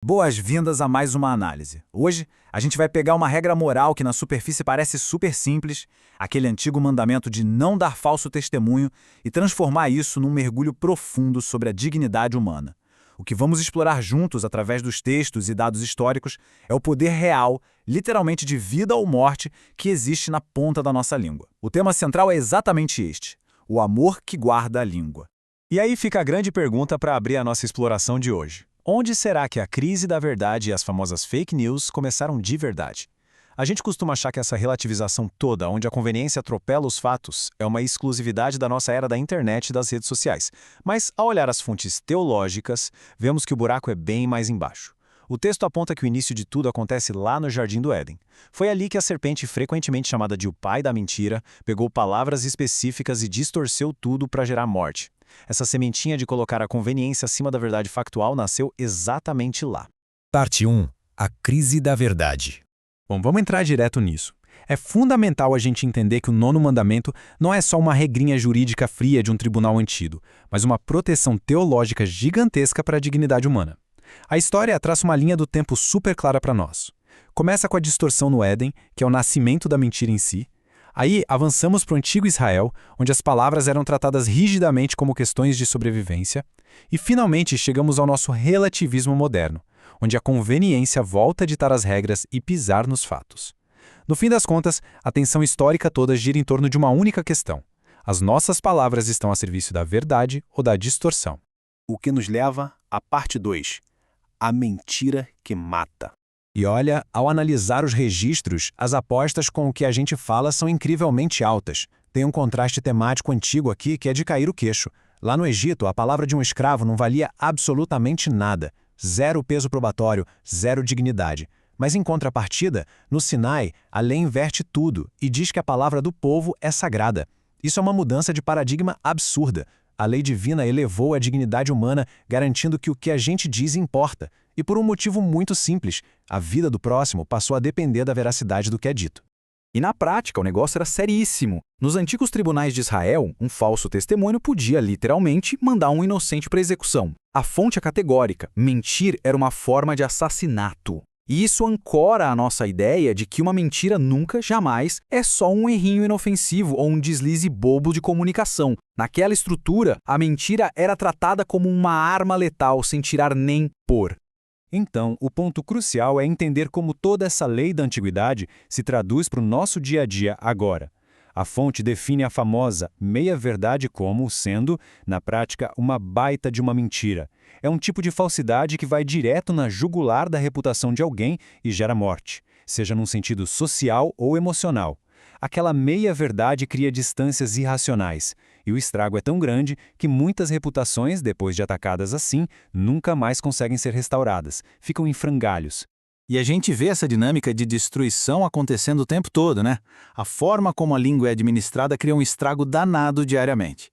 Boas-vindas a mais uma análise. Hoje, a gente vai pegar uma regra moral que na superfície parece super simples, aquele antigo mandamento de não dar falso testemunho, e transformar isso num mergulho profundo sobre a dignidade humana. O que vamos explorar juntos através dos textos e dados históricos é o poder real, literalmente de vida ou morte, que existe na ponta da nossa língua. O tema central é exatamente este: o amor que guarda a língua. E aí fica a grande pergunta para abrir a nossa exploração de hoje. Onde será que a crise da verdade e as famosas fake news começaram de verdade? A gente costuma achar que essa relativização toda, onde a conveniência atropela os fatos, é uma exclusividade da nossa era da internet e das redes sociais. Mas, ao olhar as fontes teológicas, vemos que o buraco é bem mais embaixo. O texto aponta que o início de tudo acontece lá no Jardim do Éden. Foi ali que a serpente, frequentemente chamada de o pai da mentira, pegou palavras específicas e distorceu tudo para gerar morte. Essa sementinha de colocar a conveniência acima da verdade factual nasceu exatamente lá. Parte 1. A crise da verdade. Bom, vamos entrar direto nisso. É fundamental a gente entender que o nono mandamento não é só uma regrinha jurídica fria de um tribunal antigo, mas uma proteção teológica gigantesca para a dignidade humana. A história traça uma linha do tempo super clara para nós. Começa com a distorção no Éden, que é o nascimento da mentira em si. Aí avançamos para o antigo Israel, onde as palavras eram tratadas rigidamente como questões de sobrevivência. E finalmente chegamos ao nosso relativismo moderno, onde a conveniência volta a ditar as regras e pisar nos fatos. No fim das contas, a tensão histórica toda gira em torno de uma única questão: as nossas palavras estão a serviço da verdade ou da distorção? O que nos leva à parte 2. A mentira que mata. E olha, ao analisar os registros, as apostas com o que a gente fala são incrivelmente altas. Tem um contraste temático antigo aqui que é de cair o queixo. Lá no Egito, a palavra de um escravo não valia absolutamente nada. Zero peso probatório, zero dignidade. Mas em contrapartida, no Sinai, a lei inverte tudo e diz que a palavra do povo é sagrada. Isso é uma mudança de paradigma absurda. A lei divina elevou a dignidade humana, garantindo que o que a gente diz importa. E por um motivo muito simples: a vida do próximo passou a depender da veracidade do que é dito. E na prática, o negócio era seríssimo. Nos antigos tribunais de Israel, um falso testemunho podia, literalmente, mandar um inocente para execução. A fonte é categórica: mentir era uma forma de assassinato. E isso ancora a nossa ideia de que uma mentira nunca, jamais, é só um errinho inofensivo ou um deslize bobo de comunicação. Naquela estrutura, a mentira era tratada como uma arma letal sem tirar nem pôr. Então, o ponto crucial é entender como toda essa lei da antiguidade se traduz para o nosso dia a dia agora. A fonte define a famosa meia-verdade como sendo, na prática, uma baita de uma mentira. É um tipo de falsidade que vai direto na jugular da reputação de alguém e gera morte, seja num sentido social ou emocional. Aquela meia-verdade cria distâncias irracionais, e o estrago é tão grande que muitas reputações, depois de atacadas assim, nunca mais conseguem ser restauradas, ficam em frangalhos. E a gente vê essa dinâmica de destruição acontecendo o tempo todo, né? A forma como a língua é administrada cria um estrago danado diariamente.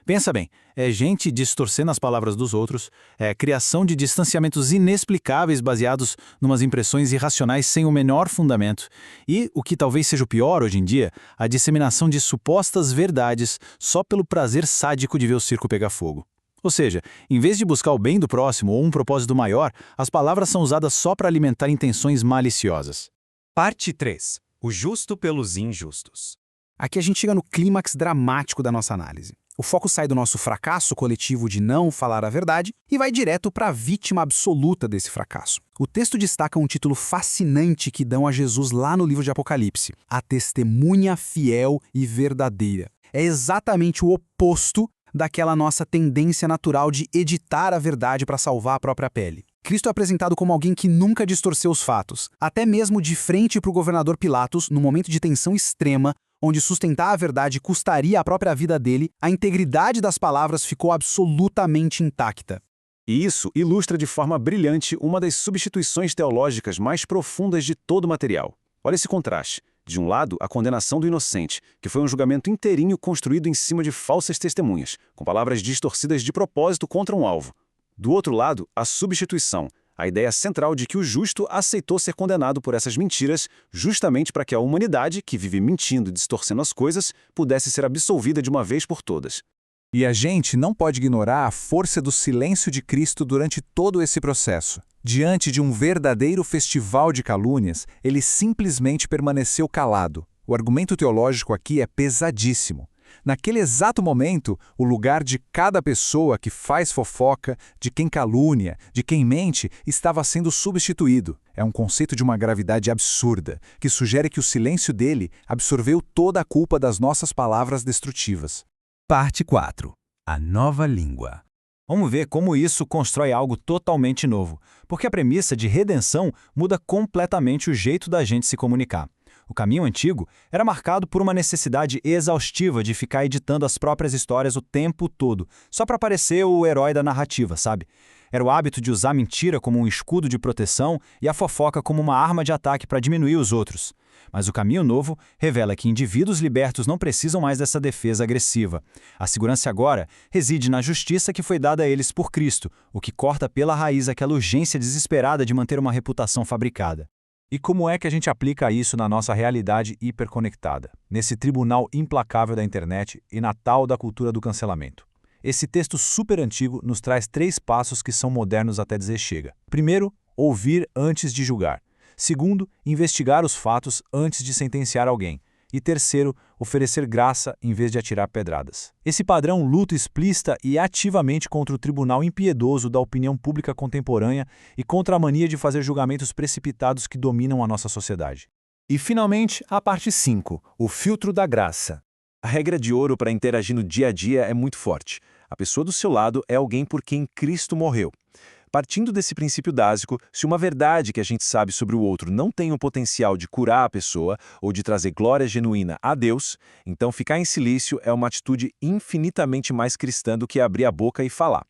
Pensa bem, é gente distorcendo as palavras dos outros, é criação de distanciamentos inexplicáveis baseados numas impressões irracionais sem o menor fundamento, e, o que talvez seja o pior hoje em dia, a disseminação de supostas verdades só pelo prazer sádico de ver o circo pegar fogo. Ou seja, em vez de buscar o bem do próximo ou um propósito maior, as palavras são usadas só para alimentar intenções maliciosas. Parte 3. O justo pelos injustos. Aqui a gente chega no clímax dramático da nossa análise. O foco sai do nosso fracasso coletivo de não falar a verdade e vai direto para a vítima absoluta desse fracasso. O texto destaca um título fascinante que dão a Jesus lá no livro de Apocalipse: a testemunha fiel e verdadeira. É exatamente o oposto daquela nossa tendência natural de editar a verdade para salvar a própria pele. Cristo é apresentado como alguém que nunca distorceu os fatos, até mesmo de frente para o governador Pilatos, no momento de tensão extrema, onde sustentar a verdade custaria a própria vida dele, a integridade das palavras ficou absolutamente intacta. E isso ilustra de forma brilhante uma das substituições teológicas mais profundas de todo o material. Olha esse contraste. De um lado, a condenação do inocente, que foi um julgamento inteirinho construído em cima de falsas testemunhas, com palavras distorcidas de propósito contra um alvo. Do outro lado, a substituição, a ideia central de que o justo aceitou ser condenado por essas mentiras justamente para que a humanidade, que vive mentindo e distorcendo as coisas, pudesse ser absolvida de uma vez por todas. E a gente não pode ignorar a força do silêncio de Cristo durante todo esse processo. Diante de um verdadeiro festival de calúnias, ele simplesmente permaneceu calado. O argumento teológico aqui é pesadíssimo. Naquele exato momento, o lugar de cada pessoa que faz fofoca, de quem calúnia, de quem mente, estava sendo substituído. É um conceito de uma gravidade absurda, que sugere que o silêncio dele absorveu toda a culpa das nossas palavras destrutivas. Parte 4. A nova língua. Vamos ver como isso constrói algo totalmente novo, porque a premissa de redenção muda completamente o jeito da gente se comunicar. O caminho antigo era marcado por uma necessidade exaustiva de ficar editando as próprias histórias o tempo todo, só para parecer o herói da narrativa, sabe? Era o hábito de usar a mentira como um escudo de proteção e a fofoca como uma arma de ataque para diminuir os outros. Mas o caminho novo revela que indivíduos libertos não precisam mais dessa defesa agressiva. A segurança agora reside na justiça que foi dada a eles por Cristo, o que corta pela raiz aquela urgência desesperada de manter uma reputação fabricada. E como é que a gente aplica isso na nossa realidade hiperconectada, nesse tribunal implacável da internet e na tal da cultura do cancelamento? Esse texto super antigo nos traz 3 passos que são modernos até dizer chega. Primeiro, ouvir antes de julgar. Segundo, investigar os fatos antes de sentenciar alguém. E terceiro, oferecer graça em vez de atirar pedradas. Esse padrão luta explícita e ativamente contra o tribunal impiedoso da opinião pública contemporânea e contra a mania de fazer julgamentos precipitados que dominam a nossa sociedade. E, finalmente, a parte 5, o filtro da graça. A regra de ouro para interagir no dia a dia é muito forte. A pessoa do seu lado é alguém por quem Cristo morreu. Partindo desse princípio básico, se uma verdade que a gente sabe sobre o outro não tem o potencial de curar a pessoa ou de trazer glória genuína a Deus, então ficar em silêncio é uma atitude infinitamente mais cristã do que abrir a boca e falar.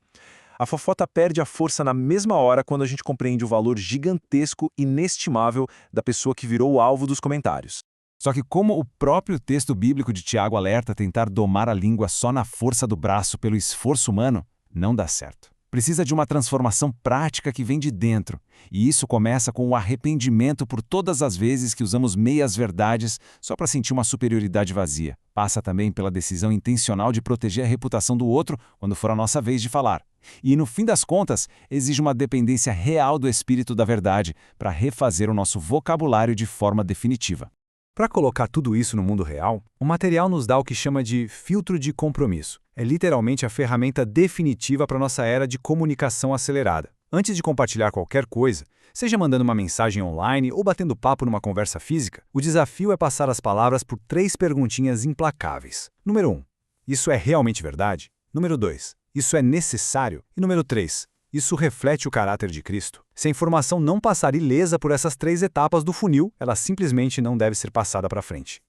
A fofota perde a força na mesma hora quando a gente compreende o valor gigantesco e inestimável da pessoa que virou o alvo dos comentários. Só que como o próprio texto bíblico de Tiago alerta tentar domar a língua só na força do braço pelo esforço humano, não dá certo. Precisa de uma transformação prática que vem de dentro, e isso começa com o arrependimento por todas as vezes que usamos meias-verdades só para sentir uma superioridade vazia. Passa também pela decisão intencional de proteger a reputação do outro quando for a nossa vez de falar. E, no fim das contas, exige uma dependência real do espírito da verdade para refazer o nosso vocabulário de forma definitiva. Para colocar tudo isso no mundo real, o material nos dá o que chama de filtro de compromisso. É literalmente a ferramenta definitiva para nossa era de comunicação acelerada. Antes de compartilhar qualquer coisa, seja mandando uma mensagem online ou batendo papo numa conversa física, o desafio é passar as palavras por 3 perguntinhas implacáveis. Número 1. Isso é realmente verdade? Número 2. Isso é necessário? E número 3. Isso reflete o caráter de Cristo? Se a informação não passar ilesa por essas 3 etapas do funil, ela simplesmente não deve ser passada para frente.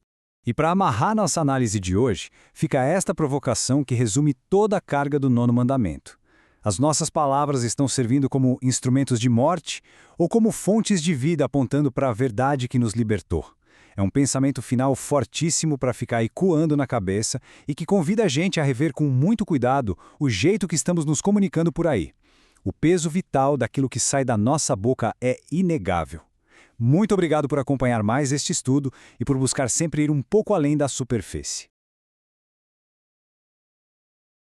E para amarrar nossa análise de hoje, fica esta provocação que resume toda a carga do 9º mandamento. As nossas palavras estão servindo como instrumentos de morte ou como fontes de vida apontando para a verdade que nos libertou? É um pensamento final fortíssimo para ficar ecoando na cabeça e que convida a gente a rever com muito cuidado o jeito que estamos nos comunicando por aí. O peso vital daquilo que sai da nossa boca é inegável. Muito obrigado por acompanhar mais este estudo e por buscar sempre ir um pouco além da superfície.